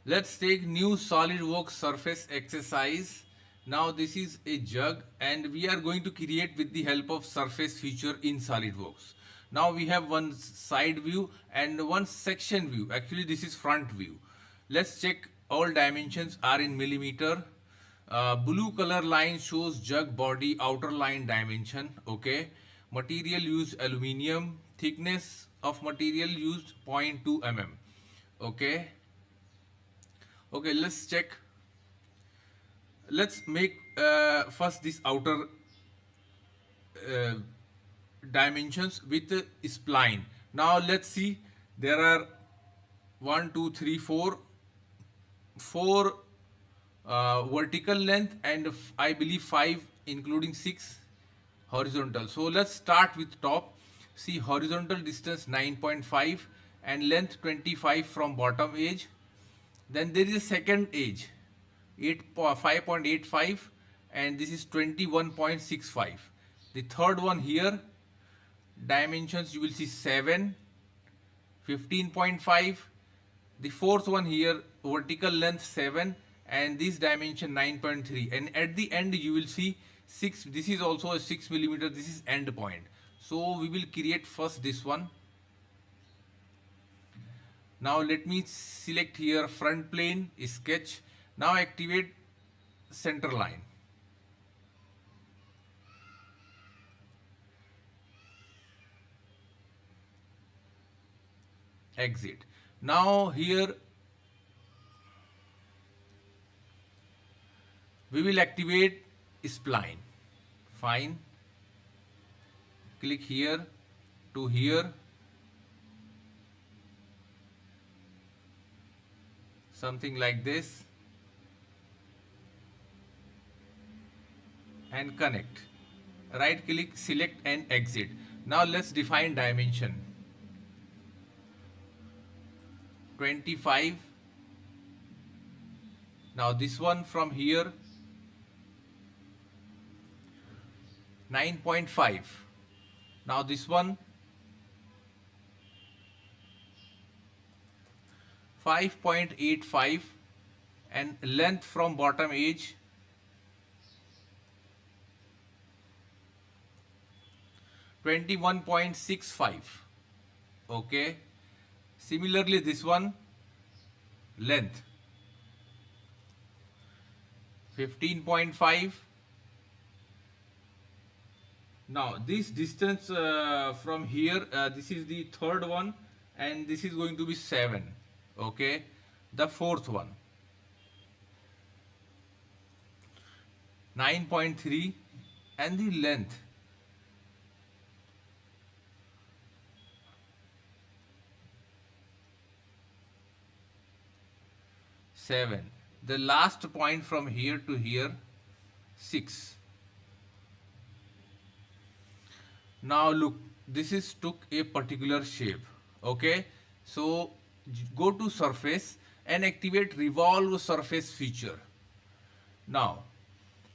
Let's take new SolidWorks surface exercise. Now this is a jug and we are going to create with the help of surface feature in SolidWorks. Now we have one side view and one section view. Actually this is front view. Let's check all dimensions are in millimeter. Blue color line shows jug body outer line dimension. Okay. Material used aluminium. Thickness of material used 0.2 mm. Okay. Okay, let's check. Let's make first this outer uh, dimensions with spline. Now let's see. There are one, two, three, four vertical length and I believe 5 including 6 horizontal. So let's start with top. See, horizontal distance 9.5 and length 25 from bottom edge. Then there is a second edge 5.85 and this is 21.65. The third one here, dimensions you will see 7, 15.5. The fourth one here, vertical length 7 and this dimension 9.3, and at the end you will see 6. This is also a 6 millimeter. This is end point. So we will create first this one. Now let me select here front plane, sketch. Now activate center line. Exit. Now here we will activate spline. Fine. Click here to here. Something like this. And connect. Right click, select and exit. Now let's define dimension. 25. Now this one from here 9.5. Now this one 5.85 and length from bottom edge 21.65. Okay. Similarly this one length 15.5. Now this distance from here, this is the third one and this is going to be 7. Okay. The fourth one 9.3 and the length 7. The last point from here to here 6. Now look, this is took a particular shape. Okay, so go to surface and activate revolve surface feature. Now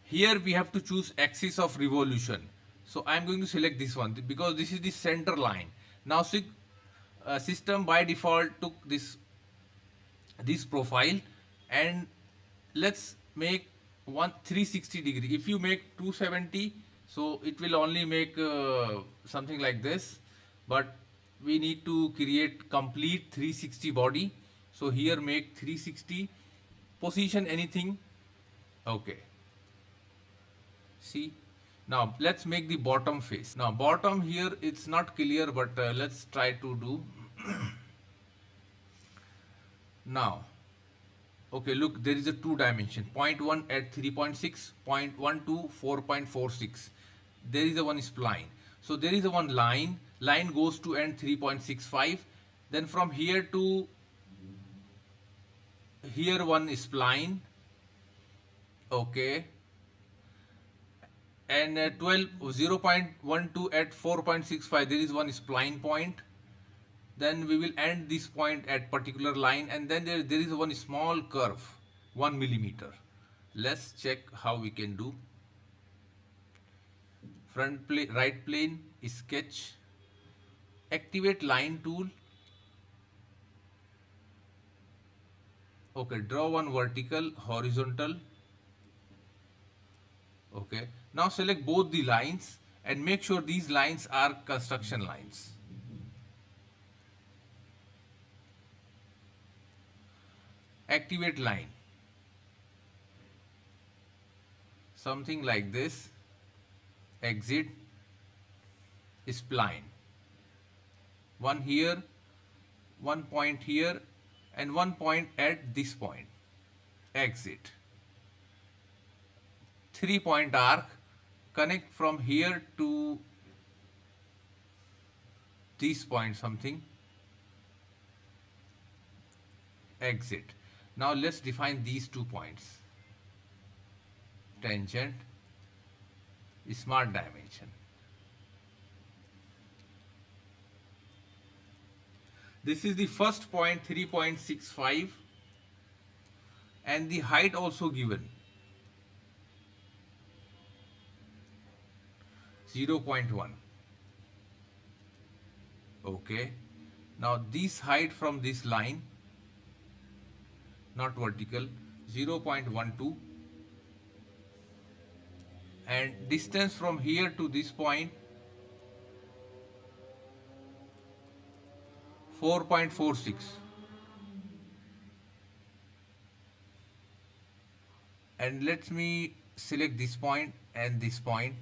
here we have to choose axis of revolution. So I am going to select this one because this is the center line. Now system by default took this profile and let's make 360 degree. If you make 270, so it will only make something like this, but we need to create complete 360 body. So here make 360, position anything. Okay. See, now let's make the bottom face. Now bottom here it's not clear, but let's try to do. Now okay, look, there is a 2 dimension 0.1 at 3.6, 0.1 to 4.46. There is a one spline. So there is a one line goes to end 3.65. Then from here to here one spline. Okay. And 0.12 at 4.65 there is one spline point. Then we will end this point at particular line, and then there is one small curve 1 millimeter. Let's check how we can do. Front plane, right plane, sketch, activate line tool, Okay, draw one vertical, horizontal. Okay, now select both the lines and make sure these lines are construction lines. Activate line. Something like this. Exit. Spline. One here, one point here, and one point at this point. Exit. 3-point arc. Connect from here to this point something. Exit. Now let's define these 2 points. Tangent, smart dimension. This is the first point, 3.65, and the height also given 0.1. Okay, now this height from this line, not vertical, 0.12, and distance from here to this point 4.46, and let me select this point and this point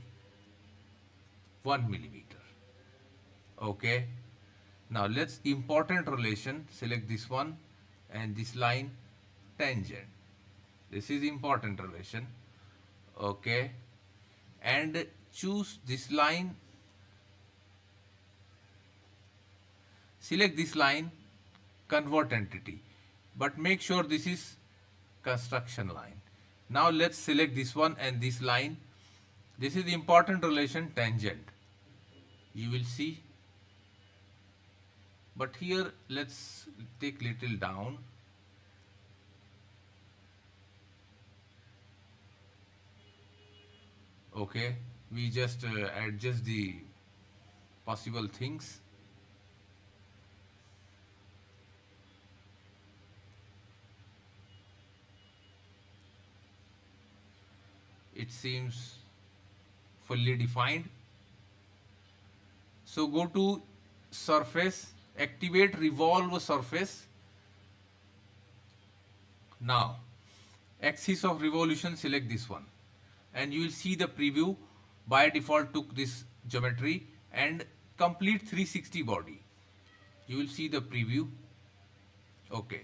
1 millimeter. Okay, now let's important relation, select this one and this line, tangent. This is important relation. Okay, and choose this line, select this line, convert entity, but make sure this is construction line. Now let's select this one and this line. This is the important relation, tangent. You will see, but here let's take little down. Okay, we just adjust the possible things. It seems fully defined. So go to surface, activate revolve surface. Now axis of revolution, select this one, and you will see the preview. By default took this geometry and complete 360 body. You will see the preview. Okay,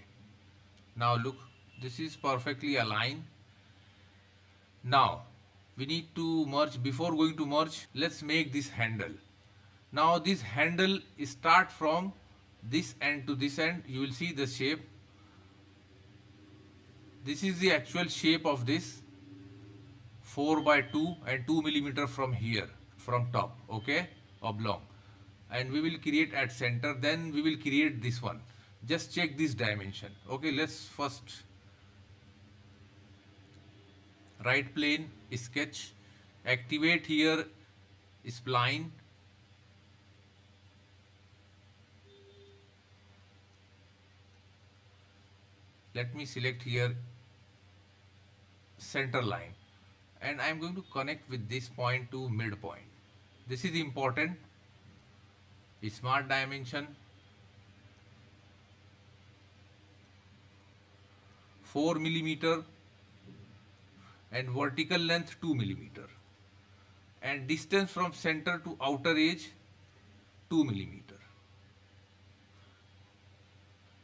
now look, this is perfectly aligned. Now we need to merge. Before going to merge, let's make this handle. Now this handle start from this end to this end. You will see the shape. This is the actual shape of this, 4/2 and 2 millimeter from here, from top. Okay, oblong, and we will create at center. Then we will create this one. Just check this dimension. Okay, let's first right plane, sketch, activate here spline, let me select here center line, and I am going to connect with this point to midpoint. This is important. Smart dimension, 4 millimeter, and vertical length 2 millimeter, and distance from center to outer edge 2 millimeter.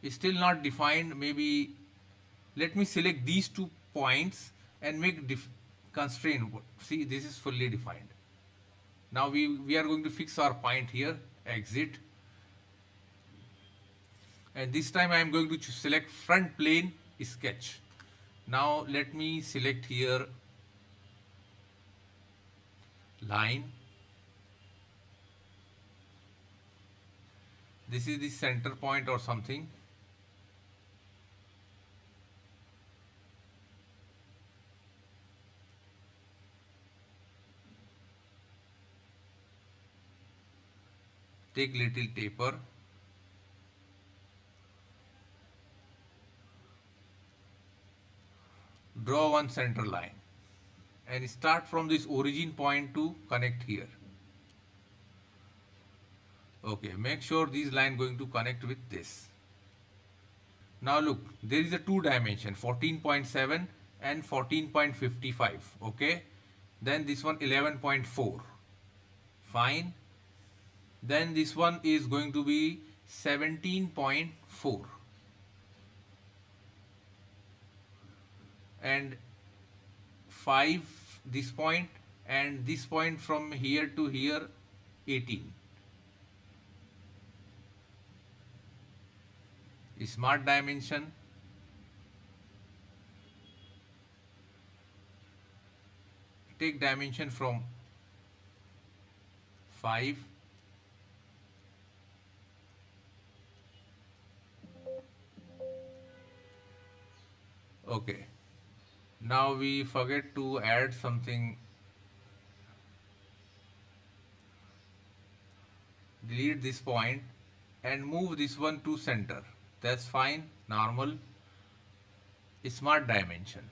Still not defined. Maybe let me select these 2 points and make constraint. See, this is fully defined. Now we are going to fix our point here. Exit, and this time I am going to select front plane, sketch. Now let me select here line. This is the center point or something. Take little taper. draw one center line and start from this origin point to connect here. Okay, make sure this line going to connect with this. Now look, there is a two dimension 14.7 and 14.55. Okay, then this one 11.4. Fine. Then this one is going to be 17.4 and 5 this point, and this point from here to here 18. Smart dimension. Take dimension from 5. Okay. Now we forget to add something. Delete this point and move this one to center. That's fine. Normal. Smart dimension.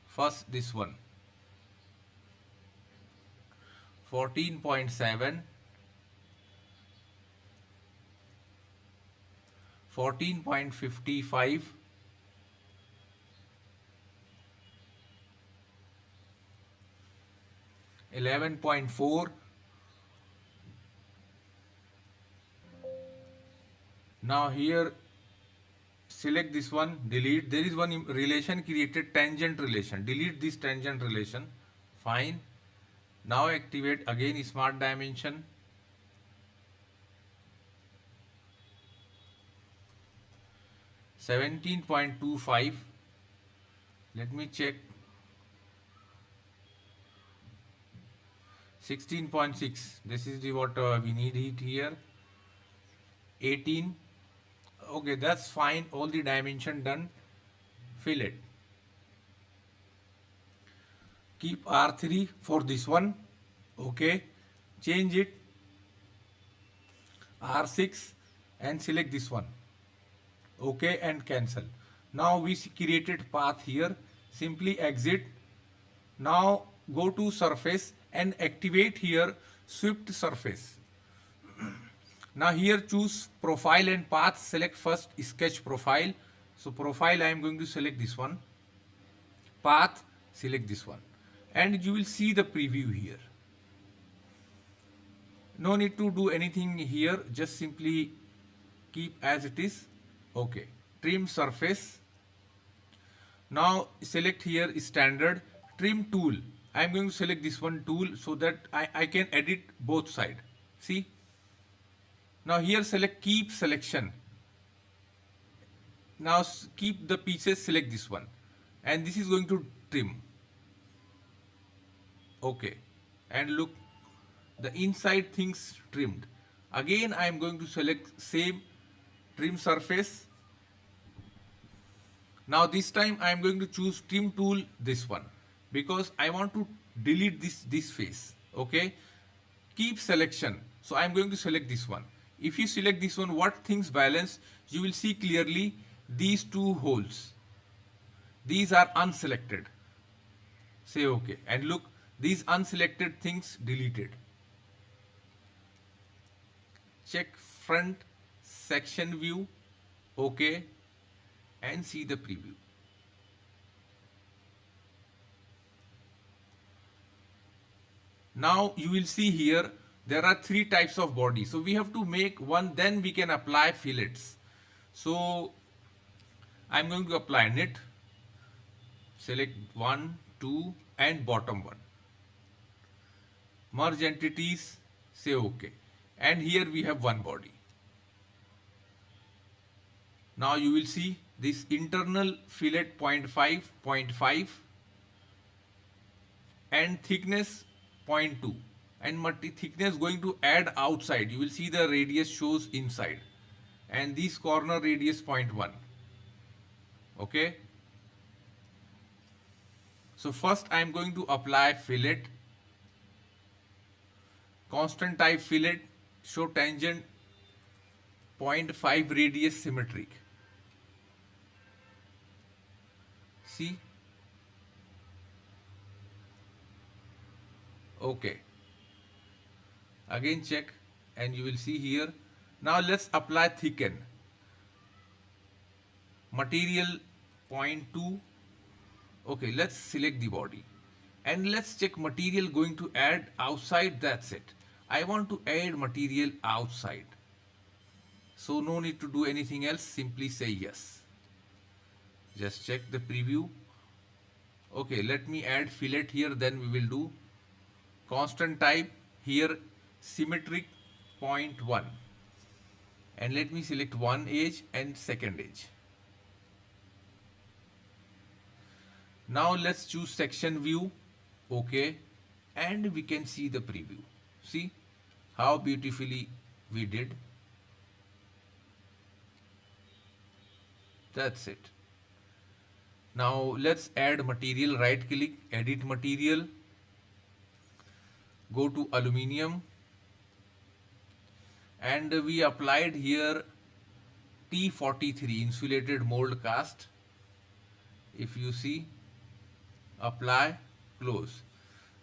First this one 14.7, 14.55, 11.4. Now here select this one, delete. There is one relation created, tangent relation. Delete this tangent relation. Fine. Now activate again smart dimension. $17.25. Let me check. 16.6. This is the what we need it here. 18. Okay, that's fine. All the dimension done. Fillet. Keep R3 for this one. Okay. Change it. R6 and select this one. Okay, and cancel. Now we created path here. Simply exit. Now go to surface and activate here swept surface. Now here choose profile and path. Select first sketch profile. So profile I am going to select this one. Path select this one. And you will see the preview here. No need to do anything here. Just simply keep as it is. Okay. Trim surface. Now select here standard. Trim tool. I am going to select this one tool so that I can edit both sides. See. Now here select keep selection. Now keep the pieces, select this one. And this is going to trim. Okay. And look, the inside things trimmed. Again I am going to select same trim surface. Now this time I am going to choose trim tool, this one, because I want to delete this face. Okay. Keep selection. So I am going to select this one. If you select this one, what things balance, you will see clearly these two holes. These are unselected. Say okay. And look, these unselected things deleted. Check front section view. Okay. And see the preview. Now you will see here there are 3 types of body. So we have to make one, then we can apply fillets. So I'm going to apply knit. Select 1, 2 and bottom one. Merge entities, say okay. And here we have one body. Now you will see this internal fillet 0.5, 0.5 and thickness 0.2. And thickness going to add outside. You will see the radius shows inside. And this corner radius 0.1. Okay. So first I am going to apply fillet. Constant type fillet. Show tangent 0.5 radius symmetric. see. Okay. Again check and you will see here. Now let's apply thicken. Material 0.2. Okay, let's select the body. And let's check material going to add outside, that's it. I want to add material outside. So no need to do anything else, simply say yes. Just check the preview. Okay, let me add fillet here, then we will do constant type here, symmetric 0.1. And let me select one edge and second edge. Now let's choose section view. Okay, and we can see the preview. See how beautifully we did. That's it. Now let's add material. Right click, edit material, go to aluminium, and we applied here T43 insulated mold cast. If you see, apply, close.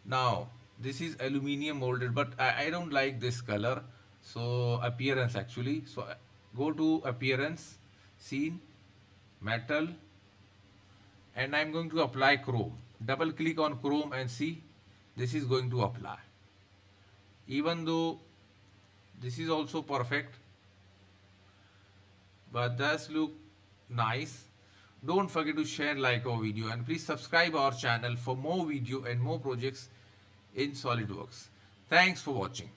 Now this is aluminium molded, but I don't like this color, so appearance actually. So go to appearance, scene, metal, and I'm going to apply chrome. Double click on chrome and see, this is going to apply. Even though this is also perfect, but does look nice. Don't forget to share, like our video, and please subscribe our channel for more video and more projects in SolidWorks. Thanks for watching.